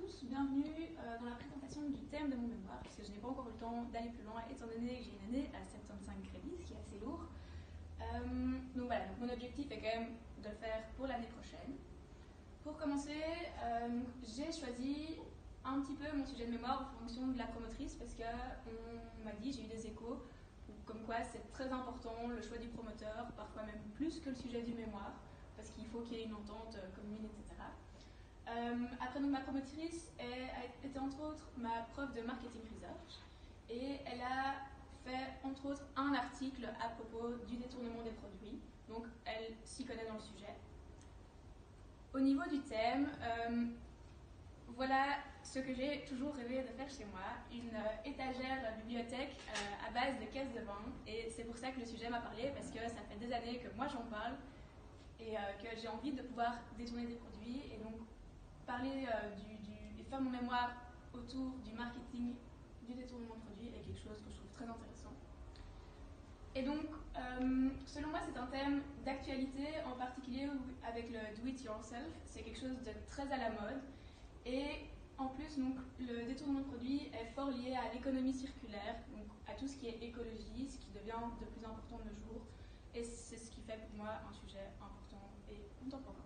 tous, bienvenue dans la présentation du thème de mon mémoire, parce que je n'ai pas encore eu le temps d'aller plus loin, étant donné que j'ai une année à 75 crédits, ce qui est assez lourd. Donc voilà, mon objectif est quand même de le faire pour l'année prochaine. Pour commencer, j'ai choisi un petit peu mon sujet de mémoire en fonction de la promotrice, parce qu'on m'a dit, j'ai eu des échos, comme quoi c'est très important le choix du promoteur, parfois même plus que le sujet du mémoire, parce qu'il faut qu'il y ait une entente commune, etc. Après, donc, ma promotrice était entre autres ma prof de marketing research, et elle a fait entre autres un article à propos du détournement des produits, donc elle s'y connaît dans le sujet. Au niveau du thème, voilà ce que j'ai toujours rêvé de faire chez moi, une étagère bibliothèque à base de caisses de vin, et c'est pour ça que le sujet m'a parlé, parce que ça fait des années que moi j'en parle, et que j'ai envie de pouvoir détourner des produits, et donc parler et faire mon mémoire autour du marketing du détournement de produits est quelque chose que je trouve très intéressant. Et donc, selon moi, c'est un thème d'actualité, en particulier avec le do-it-yourself. C'est quelque chose de très à la mode. Et en plus, donc, le détournement de produits est fort lié à l'économie circulaire, donc à tout ce qui est écologie, ce qui devient de plus important de nos jours. Et c'est ce qui fait pour moi un sujet important et contemporain.